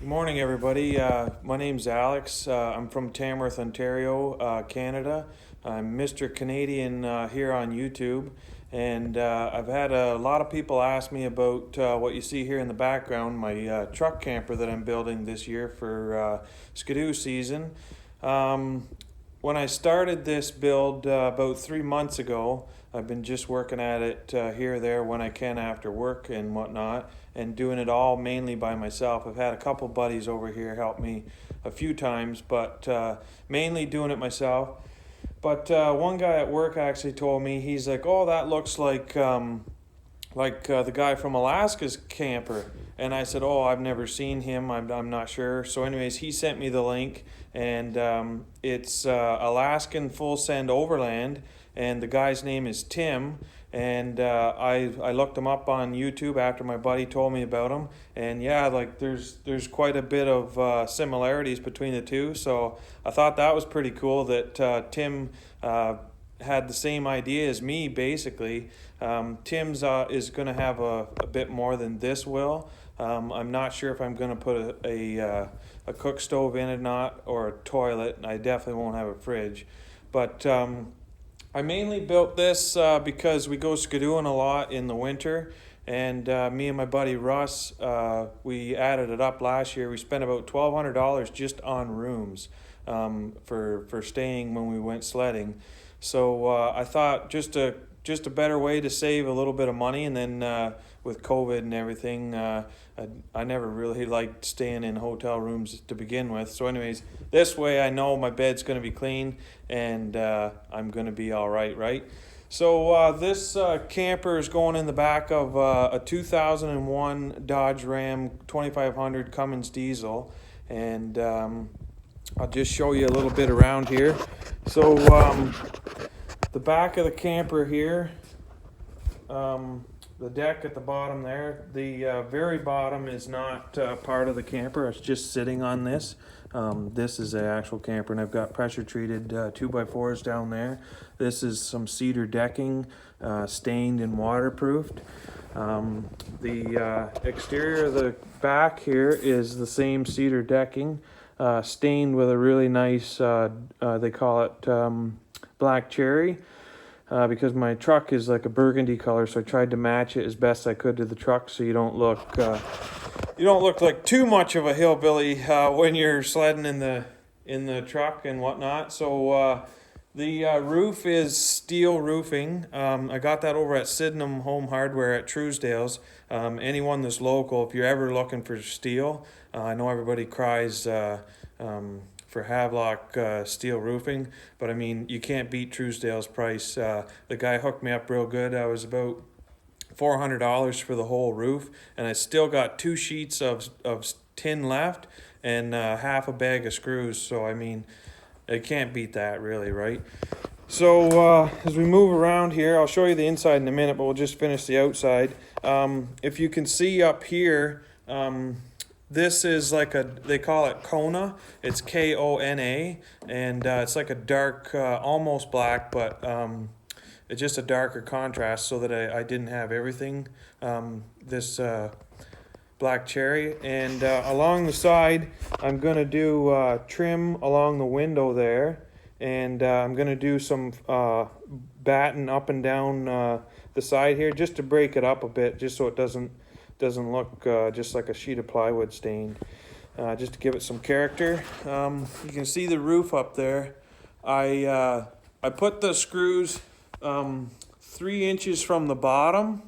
Good morning, everybody. My name's Alex. I'm from Tamworth, Ontario, Canada. I'm Mr. Canadian here on YouTube, and I've had a lot of people ask me about what you see here in the background, my truck camper that I'm building this year for skidoo season. Um, when I started this build about 3 months ago, I've been just working at it here or there when I can after work and whatnot, and doing it all mainly by myself. I've had a couple buddies over here help me a few times, but mainly doing it myself. But one guy at work actually told me, he's like, "Oh, that looks like the guy from Alaska's camper." And I said, "Oh, I've never seen him. I'm not sure." So, anyways, he sent me the link, and it's Alaskan Full Send Overland, and the guy's name is Tim. And I looked him up on YouTube after my buddy told me about him, and yeah, like there's quite a bit of similarities between the two. So I thought that was pretty cool that Tim had the same idea as me, basically. Tim's is going to have a bit more than this will. I'm not sure if I'm going to put a cook stove in it or not, or a toilet. I definitely won't have a fridge. But I mainly built this because we go skidooing a lot in the winter. And me and my buddy Russ, we added it up last year. We spent about $1,200 just on rooms for staying when we went sledding. So I thought just a better way to save a little bit of money. And then with COVID and everything, I never really liked staying in hotel rooms to begin with. So anyways, this way I know my bed's going to be clean, and I'm going to be all right, right? So this camper is going in the back of a 2001 Dodge Ram 2500 Cummins diesel. And I'll just show you a little bit around here. So the back of the camper here, the deck at the bottom there, the very bottom is not part of the camper. It's just sitting on this. This is the actual camper, and I've got pressure treated 2x4s down there. This is some cedar decking, stained and waterproofed. The exterior of the back here is the same cedar decking, stained with a really nice, they call it black cherry. Because my truck is like a burgundy color, so I tried to match it as best I could to the truck, so you don't look like too much of a hillbilly when you're sledding in the truck and whatnot. So the roof is steel roofing. I got that over at Sydenham Home Hardware at Truesdale's. Anyone that's local, if you're ever looking for steel, I know everybody cries for Havelock steel roofing, but I mean, you can't beat Truesdale's price. The guy hooked me up real good. I was about $400 for the whole roof, and I still got 2 sheets of tin left and half a bag of screws. So I mean, I can't beat that, really, right? So as we move around here, I'll show you the inside in a minute, but we'll just finish the outside. If you can see up here, this is like they call it Kona. It's Kona, and it's like a dark, almost black, but it's just a darker contrast so that I didn't have everything, this black cherry. And along the side, I'm going to do trim along the window there, and I'm going to do some batten up and down the side here just to break it up a bit, just so it doesn't look just like a sheet of plywood stained, just to give it some character. You can see the roof up there. I put the screws 3 inches from the bottom,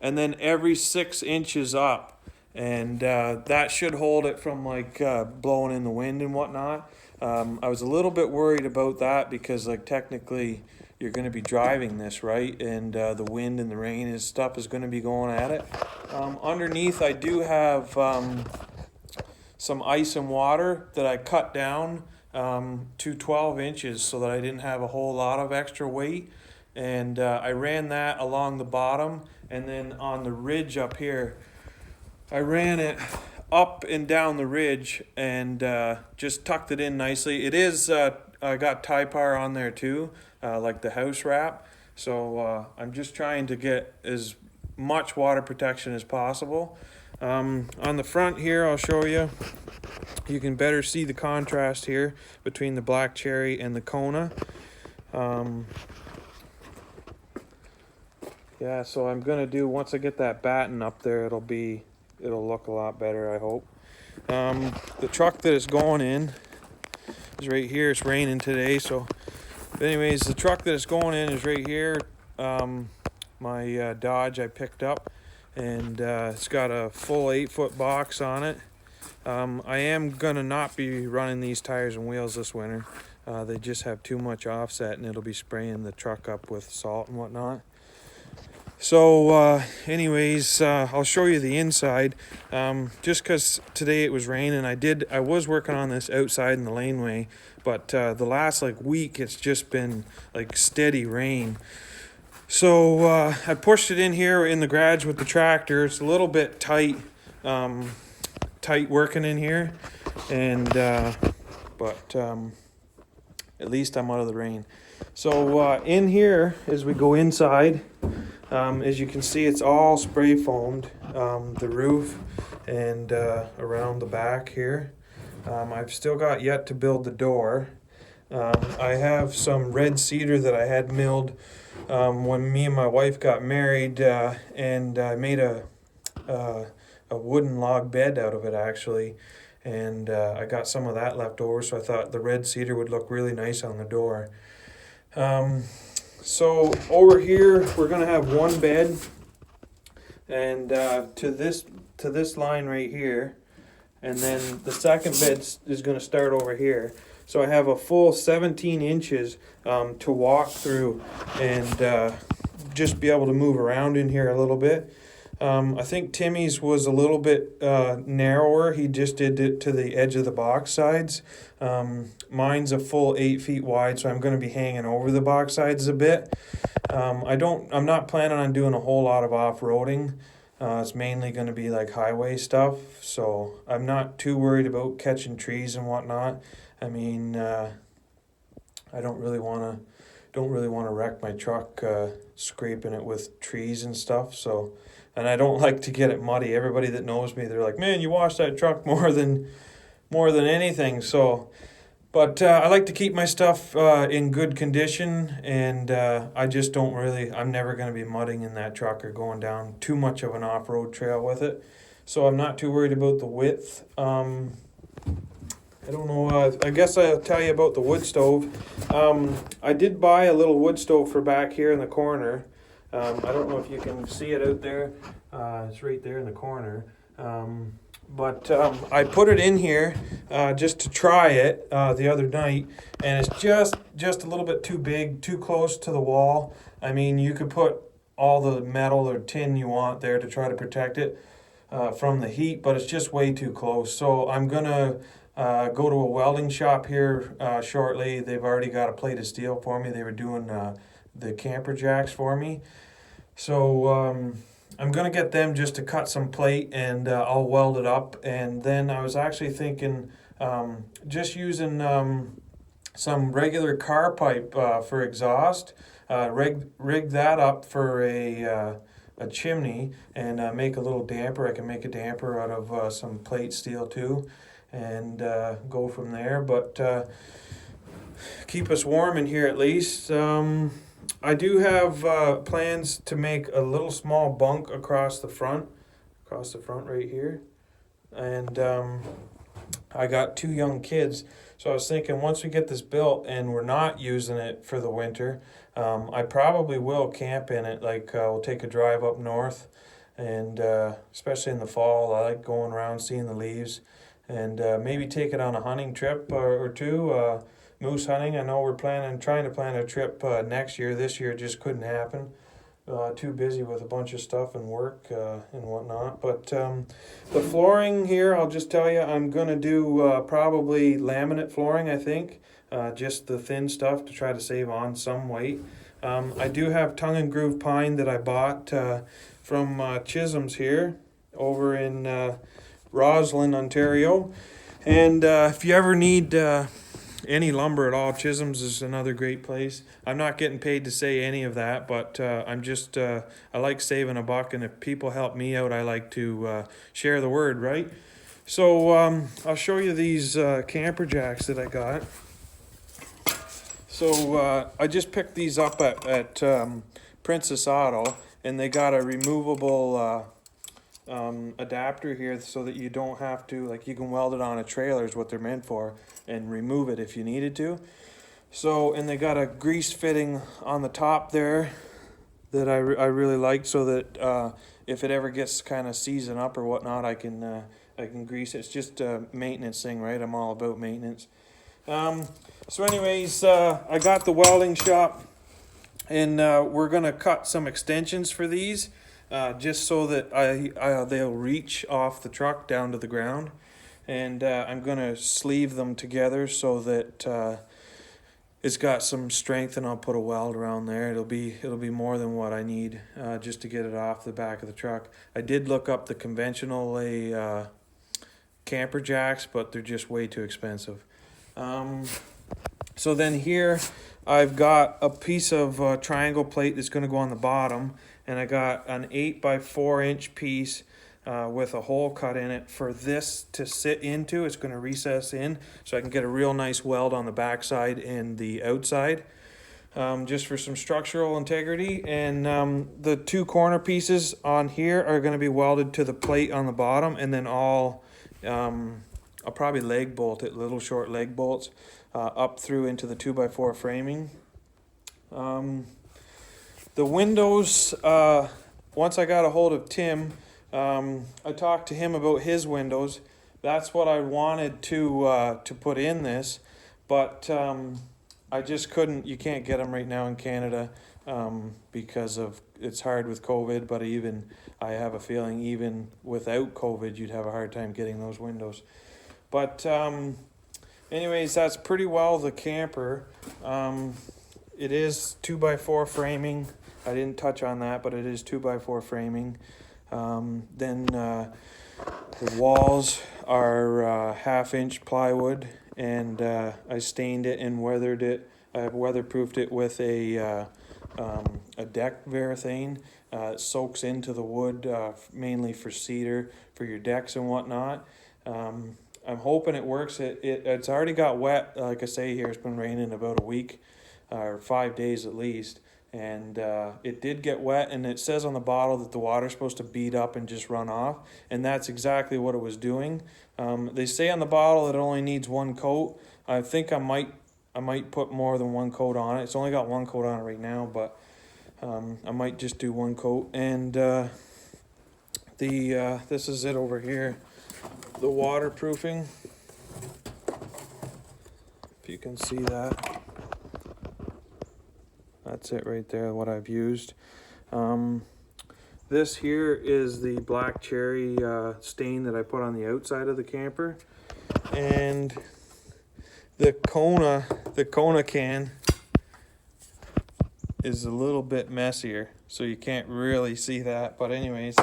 and then every 6 inches up, and that should hold it from like blowing in the wind and whatnot. I was a little bit worried about that because like technically you're going to be driving this, right? And the wind and the rain and stuff is going to be going at it. Underneath, I do have some ice and water that I cut down to 12 inches so that I didn't have a whole lot of extra weight. And I ran that along the bottom, and then on the ridge up here, I ran it up and down the ridge and just tucked it in nicely. It is, I got Typar on there too, like the house wrap. So I'm just trying to get as much water protection as possible. On the front here, I'll show you. You can better see the contrast here between the black cherry and the Kona. Yeah, so I'm gonna do, once I get that batten up there, it'll look a lot better, I hope. The truck that it's going in is right here. It's raining today, so but anyways, the truck that it's going in is right here. My Dodge I picked up, and it's got a full 8-foot box on it. I am gonna not be running these tires and wheels this winter. They just have too much offset, and it'll be spraying the truck up with salt and whatnot. So anyways, I'll show you the inside. Just because today it was raining, I was working on this outside in the laneway, but the last week it's just been steady rain. So I pushed it in here in the garage with the tractor. It's a little bit tight working in here, and but at least I'm out of the rain. So in here, as we go inside, as you can see, it's all spray foamed, the roof and around the back here. I've still got yet to build the door. I have some red cedar that I had milled when me and my wife got married, and I made a wooden log bed out of it, actually, and I got some of that left over, so I thought the red cedar would look really nice on the door. So over here we're gonna have one bed, and to this line right here, and then the second bed is gonna start over here. So I have a full 17 inches to walk through, and just be able to move around in here a little bit. I think Timmy's was a little bit narrower. He just did it to the edge of the box sides. Mine's a full 8 feet wide, so I'm going to be hanging over the box sides a bit. I'm not planning on doing a whole lot of off-roading. It's mainly going to be highway stuff, so I'm not too worried about catching trees and whatnot. I mean, I don't really want to wreck my truck scraping it with trees and stuff. So, and I don't like to get it muddy. Everybody that knows me, they're like, "Man, you wash that truck more than anything." So, but I like to keep my stuff in good condition, and I just don't really. I'm never going to be mudding in that truck or going down too much of an off-road trail with it. So I'm not too worried about the width. I don't know, I guess I'll tell you about the wood stove. I did buy a little wood stove for back here in the corner. I don't know if you can see it out there. It's right there in the corner. But I put it in here just to try it the other night, and it's just a little bit too big, too close to the wall. I mean, you could put all the metal or tin you want there to try to protect it from the heat, but it's just way too close. So I'm gonna go to a welding shop here shortly. They've already got a plate of steel for me. They were doing the camper jacks for me. So I'm going to get them just to cut some plate, and I'll weld it up. And then I was actually thinking just using some regular car pipe for exhaust, rig that up for a chimney, and make a little damper. I can make a damper out of some plate steel too, and go from there. But keep us warm in here at least. I do have plans to make a little small bunk across the front right here. And I got 2 young kids, so I was thinking once we get this built and we're not using it for the winter, I probably will camp in it. We'll take a drive up north, and especially in the fall, I like going around seeing the leaves, and maybe take it on a hunting trip or two. Moose hunting. I know we're trying to plan a trip next year. This year it just couldn't happen. Too busy with a bunch of stuff and work and whatnot. But the flooring here, I'll just tell you, I'm going to do probably laminate flooring, I think. Just the thin stuff to try to save on some weight. I do have tongue and groove pine that I bought from Chisholm's here over in Roslyn, Ontario. And if you ever need any lumber at all, Chisholm's is another great place. I'm not getting paid to say any of that, but I'm just I like saving a buck, and if people help me out, I like to share the word, right? So I'll show you these camper jacks that I got. So I just picked these up at Princess Auto, and they got a removable adapter here so that you don't have to, like, you can weld it on a trailer is what they're meant for, and remove it if you needed to. So, and they got a grease fitting on the top there that I really like, so that if it ever gets kind of seasoned up or whatnot, I can grease it. It's just a maintenance thing, right? I'm all about maintenance. So anyways, I got the welding shop, and we're gonna cut some extensions for these, just so that they'll reach off the truck down to the ground, and I'm gonna sleeve them together so that it's got some strength, and I'll put a weld around there. It'll be more than what I need just to get it off the back of the truck. I did look up the conventional camper jacks, but they're just way too expensive. So then here I've got a piece of triangle plate that's going to go on the bottom, and I got an 8x4 piece with a hole cut in it for this to sit into. It's going to recess in so I can get a real nice weld on the backside and the outside, just for some structural integrity. And the two corner pieces on here are going to be welded to the plate on the bottom, and then I'll probably leg bolt it, little short leg bolts, up through into the 2x4 framing. The windows, once I got a hold of Tim, I talked to him about his windows. That's what I wanted to put in this, but I just couldn't. You can't get them right now in Canada because of it's hard with COVID. But even I have a feeling even without COVID, you'd have a hard time getting those windows. But anyways, that's pretty well the camper. It is 2x4 framing. I didn't touch on that, but it is 2x4 framing. Then the walls are 1/2-inch plywood, and I stained it and weathered it. I weatherproofed it with a deck varathane. It soaks into the wood, mainly for cedar, for your decks and whatnot. I'm hoping it works. It's already got wet. Like I say here, it's been raining about a week, or 5 days at least. And it did get wet, and it says on the bottle that the water's supposed to beat up and just run off, and that's exactly what it was doing. They say on the bottle it only needs one coat. I think I might put more than one coat on it. It's only got one coat on it right now, but I might just do one coat. And this is it over here, the waterproofing, if you can see that. That's it right there, what I've used. This here is the black cherry stain that I put on the outside of the camper. And the Kona can is a little bit messier, so you can't really see that. But anyways,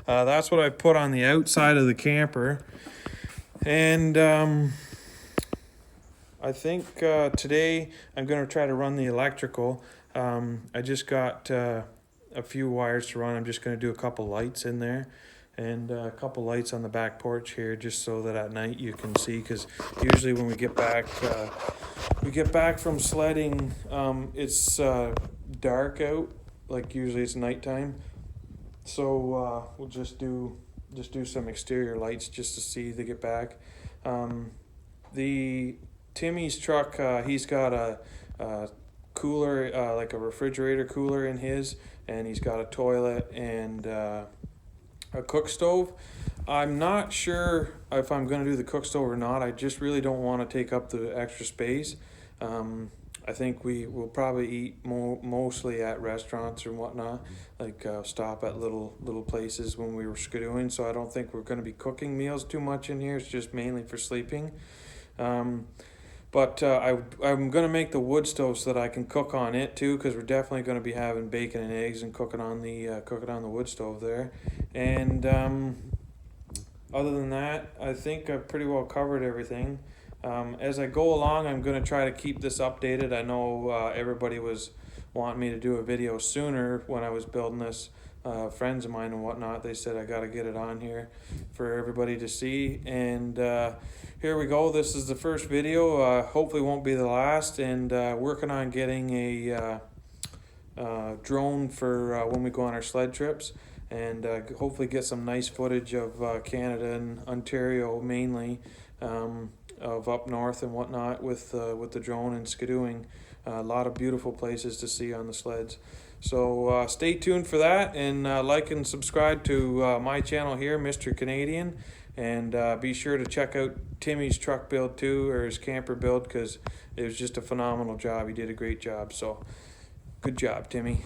that's what I put on the outside of the camper. And I think today I'm going to try to run the electrical. I just got a few wires to run. I'm just going to do a couple lights in there, and a couple lights on the back porch here, just so that at night you can see, because usually when we get back from sledding, it's dark out, like usually it's nighttime. So we'll just do some exterior lights just to see to get back. The Timmy's truck, he's got a cooler, like a refrigerator cooler in his, and he's got a toilet and a cook stove. I'm not sure if I'm going to do the cook stove or not. I just really don't want to take up the extra space. I think we will probably eat mostly at restaurants or whatnot, like stop at little places when we were skidooing. So I don't think we're going to be cooking meals too much in here. It's just mainly for sleeping. But I'm going to make the wood stove so that I can cook on it too, because we're definitely going to be having bacon and eggs and cooking on the wood stove there. And other than that, I think I've pretty well covered everything. As I go along, I'm going to try to keep this updated. I know everybody was wanting me to do a video sooner when I was building this friends of mine and whatnot. They said I got to get it on here for everybody to see. And here we go. This is the first video. Hopefully won't be the last. And working on getting a drone for when we go on our sled trips. And hopefully get some nice footage of Canada and Ontario mainly, of up north and whatnot with the drone and skidooing. A lot of beautiful places to see on the sleds. So stay tuned for that, and like and subscribe to my channel here, Mr. Canadian, and be sure to check out Timmy's truck build too, or his camper build, because it was just a phenomenal job. He did a great job. So good job, Timmy.